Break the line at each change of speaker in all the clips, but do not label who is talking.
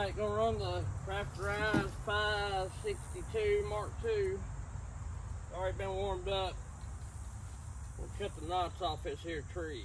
Alright, gonna run the Krafterized 562 Mark II. Already been warmed up. We'll cut the knots off this here tree.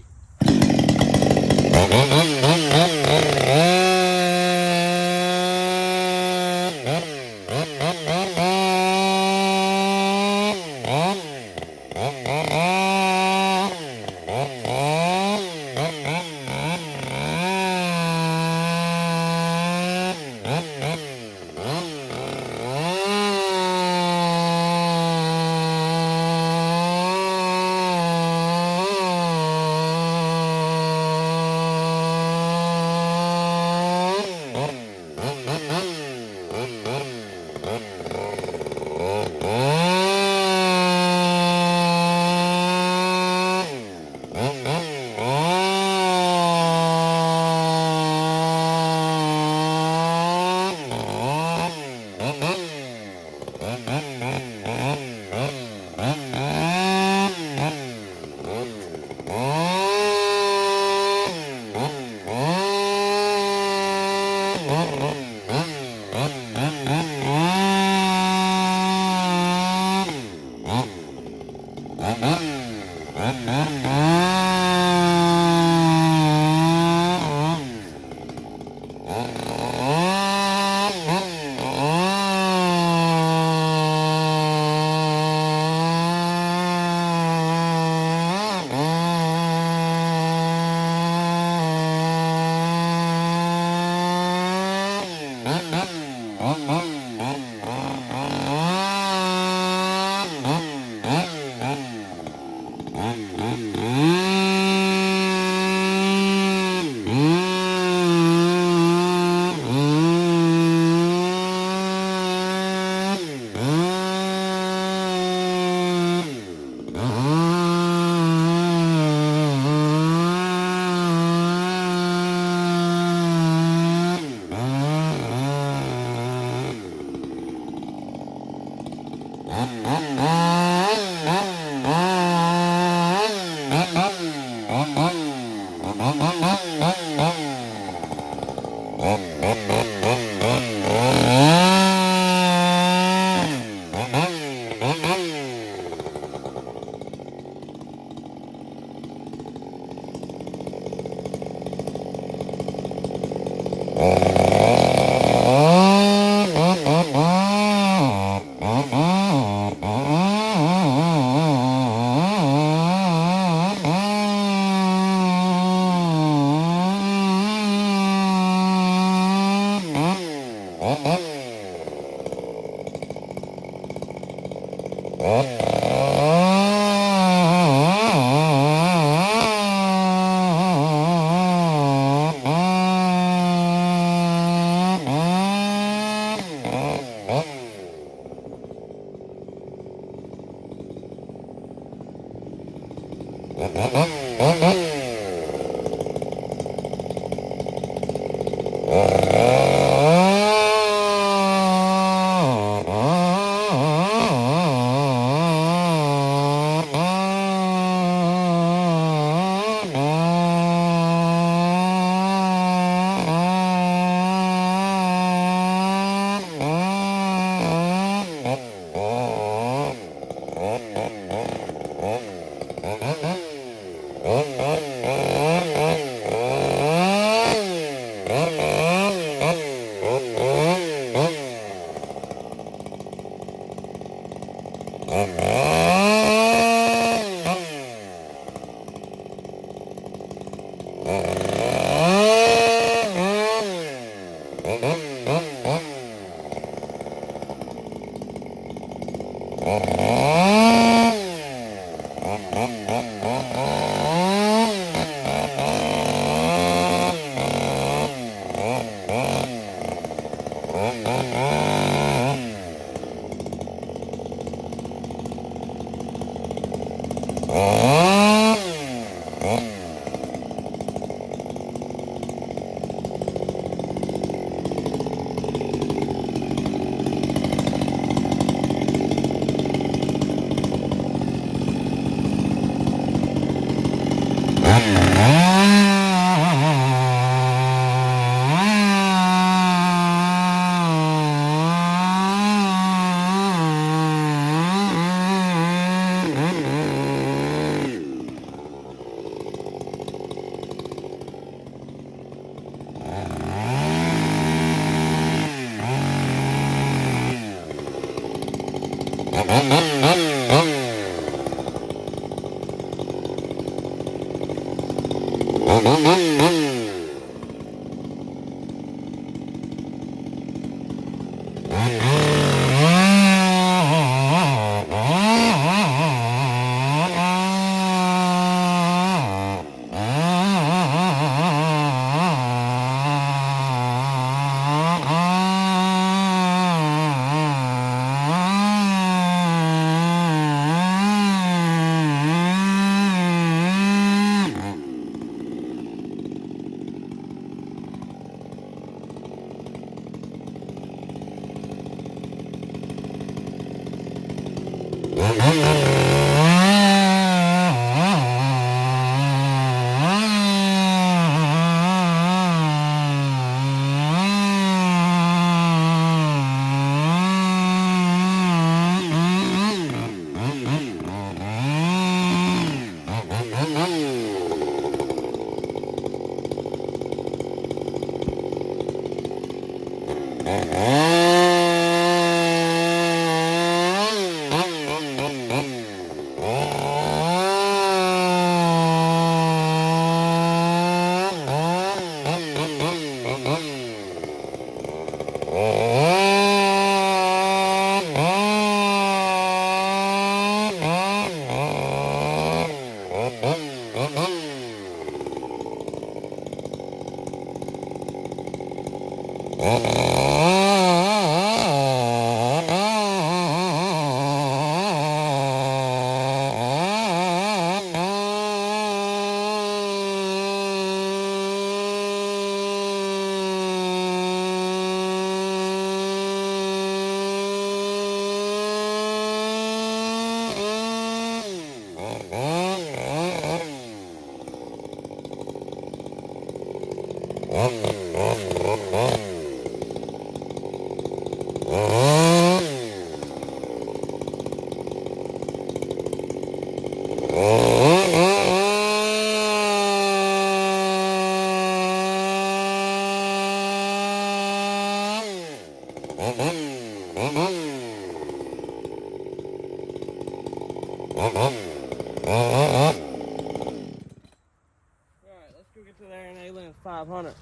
To there in Alien 500.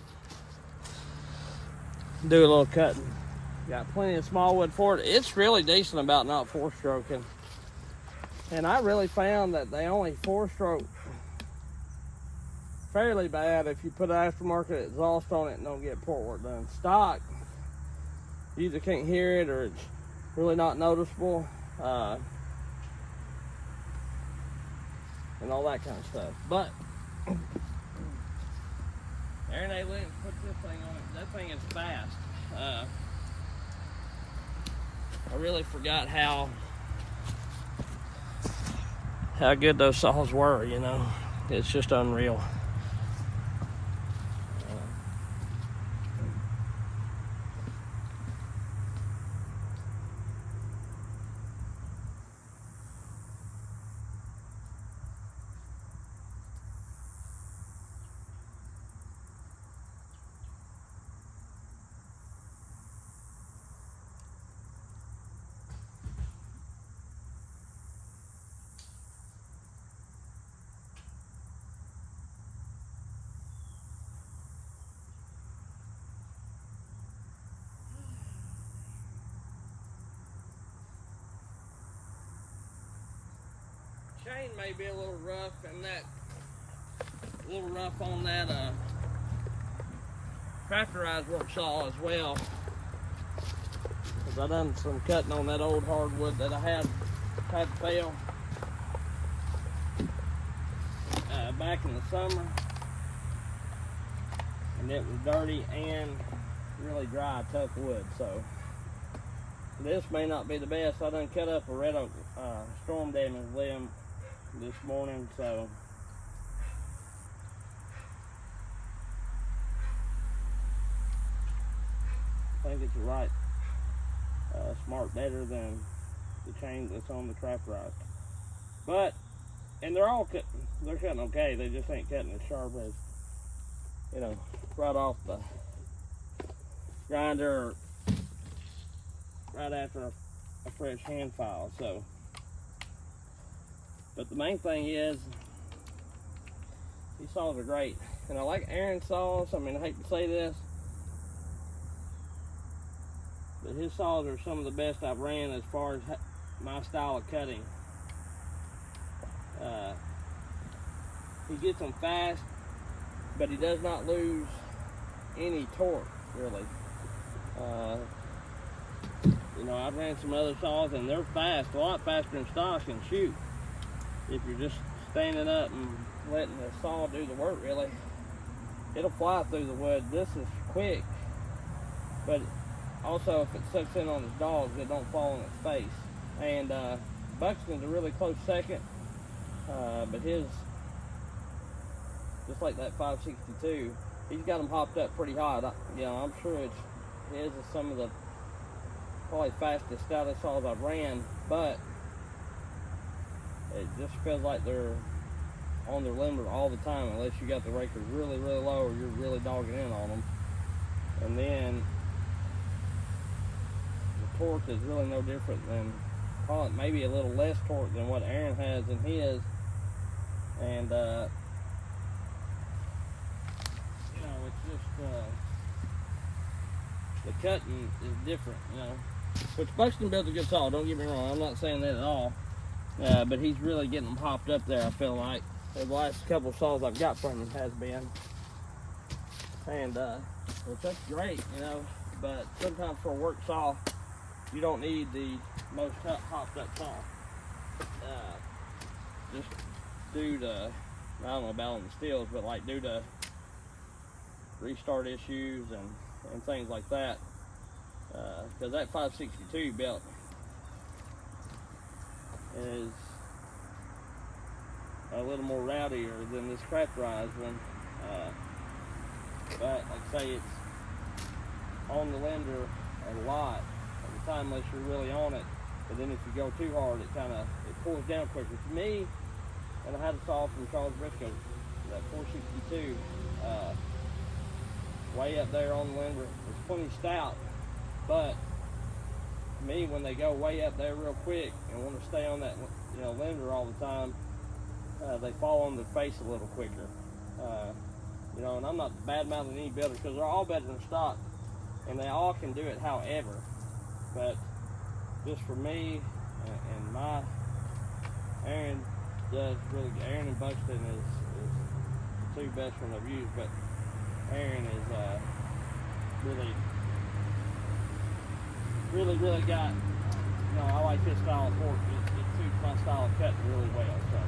Do a little cutting. Got plenty of small wood for it. It's really decent about not four-stroking. And I really found that they only four-stroke fairly bad if you put an aftermarket exhaust on it and don't get port work done. Stock, you either can't hear it or it's really not noticeable. And all that kind of stuff. But Aaron A. Lynch put this thing on it. That thing is fast. I really forgot how good those saws were, you know. It's just unreal. Chain may be a little rough and on that Krafterized work saw as well. Cause I done some cutting on that old hardwood that I had to fail back in the summer, and it was dirty and really dry, tough wood. So this may not be the best. I done cut up a red oak storm damage limb this morning, so I think it's right smart better than the chain that's on the Krafterized. But and they're cutting okay. They just ain't cutting as sharp as, you know, right off the grinder or right after a fresh hand file. So, but the main thing is these saws are great, and I like Aaron's saws. I mean, I hate to say this, but his saws are some of the best I've ran as far as my style of cutting. He gets them fast, but he does not lose any torque, really. You know, I've ran some other saws and they're fast, a lot faster than stock and shoot. If you're just standing up and letting the saw do the work, really, it'll fly through the wood. This is quick, but also if it sucks in on its dogs, it don't fall on its face. And Buxton's a really close second, but his, just like that 562, he's got them hopped up pretty hot. You know, I'm sure his is some of the probably fastest, stoutest saws I've ran, but it just feels like they're on their limber all the time, unless you got the raker really, really low or you're really dogging in on them. And then the torque is really no different than, probably maybe a little less torque than what Aaron has in his. And you know, it's just the cutting is different, you know. Which Buxton builds a good saw, don't get me wrong, I'm not saying that at all. But he's really getting them hopped up there, I feel like. The last couple of saws I've got from him has been. And which that's great, you know, but sometimes for a work saw, you don't need the most hopped up saw. Just due to, I don't know about on the Stihls, but like due to restart issues and things like that. Because that 562 belt is a little more rowdier than this Krafterized one. But like I say, it's on the lender a lot of the time unless you're really on it. But then if you go too hard, it pulls down quicker. To me, and I had a saw from Charles Briscoe, that 462, way up there on the lender. It's plenty stout, but to me, when they go way up there real quick and want to stay on that, you know, lender all the time, they fall on their face a little quicker. You know, and I'm not bad-mouthing any builder because they're all better than stock, and they all can do it however. But just for me and my Aaron does really good. Aaron and Buxton is the two best ones I've used, but Aaron is really got, you know, I like his style of torque. It suits my style of cutting really well. So.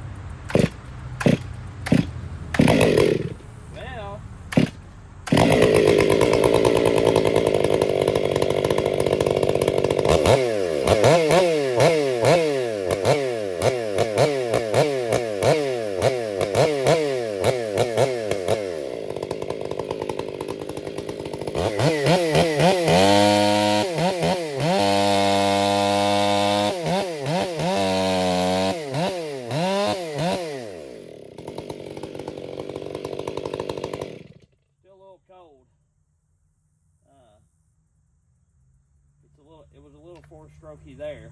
Well, it was a little four-strokey there,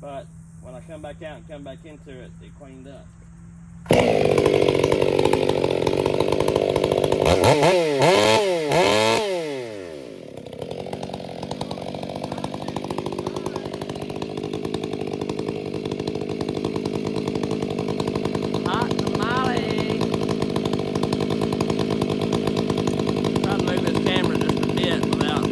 but when I come back out and come back into it, it cleaned up. Hot tamale. Trying to move this camera just a bit without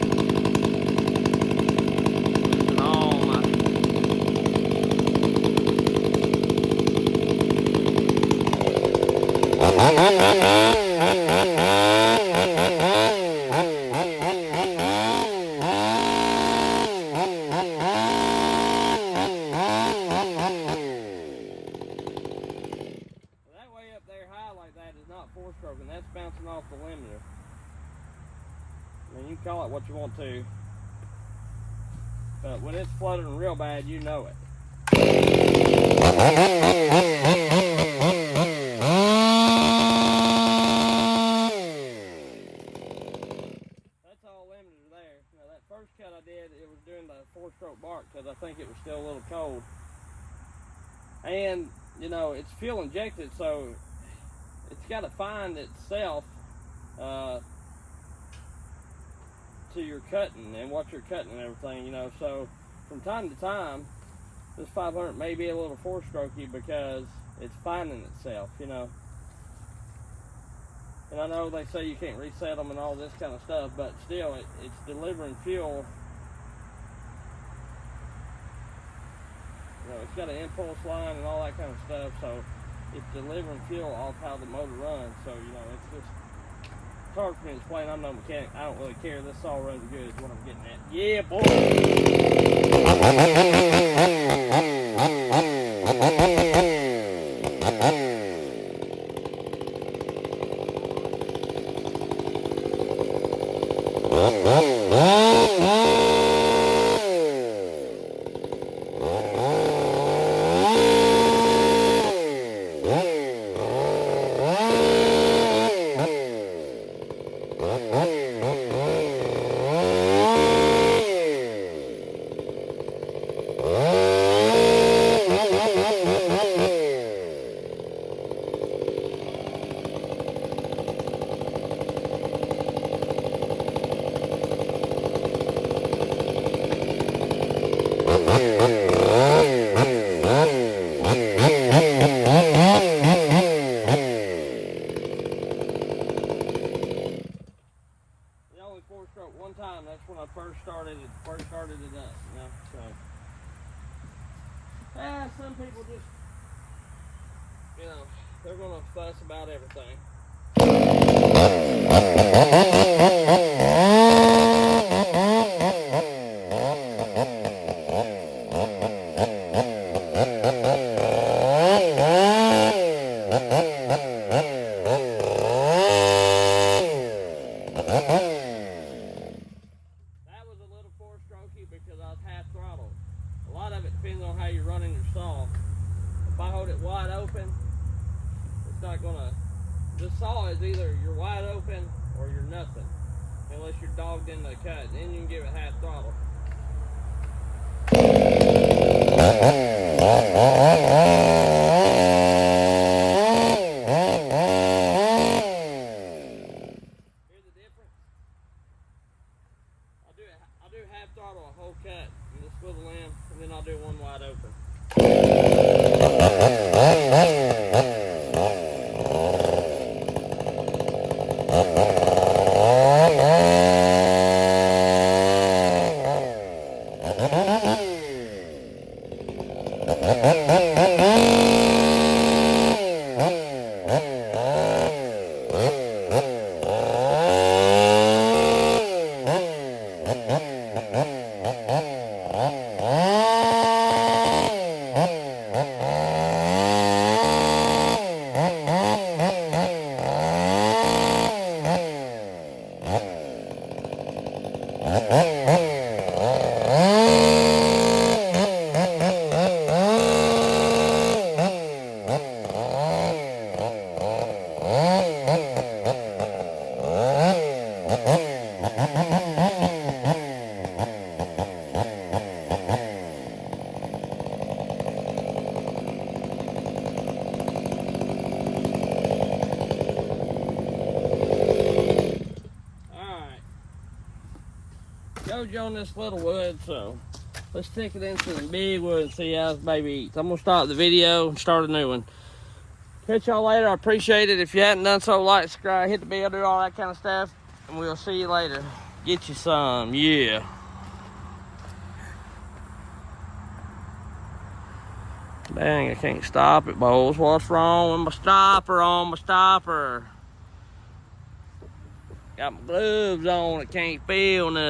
and that's bouncing off the limiter. I mean, you can call it what you want to, but when it's fluttering real bad, you know it. That's all limiter there. Now that first cut I did, it was doing the 4-stroke bark because I think it was still a little cold. And, you know, it's fuel injected, so it's got to find itself to your cutting and what you're cutting and everything, you know. So from time to time, this 500 may be a little 4-strokey because it's finding itself, you know. And I know they say you can't reset them and all this kind of stuff, but still, it's delivering fuel. You know, it's got an impulse line and all that kind of stuff, so it's delivering fuel off how the motor runs. So, you know, it's just It's hard for me to explain. I'm no mechanic. I don't really care. This saw runs good is what I'm getting at. Yeah, boy. One time, that's when I first started it up, you know, so. Some people just, you know, they're gonna fuss about everything. Because I was half throttle. A lot of it depends on how you're running your saw. If I hold it wide open, it's not gonna. The saw is either you're wide open or you're nothing, unless you're dogged in the cut. Then you can give it half throttle. I'll do half throttle a whole cut and just swivel in, and then I'll do one wide open. You on this little wood, so let's stick it into the big wood and see how this baby eats. I'm gonna stop the video and start a new one. Catch y'all later. I appreciate it. If you hadn't done so, like, subscribe, hit the bell, do all that kind of stuff, and we'll see you later. Get you some, yeah. Dang, I can't stop it, boys. What's wrong with my stopper on my stopper? Got my gloves on, I can't feel nothing.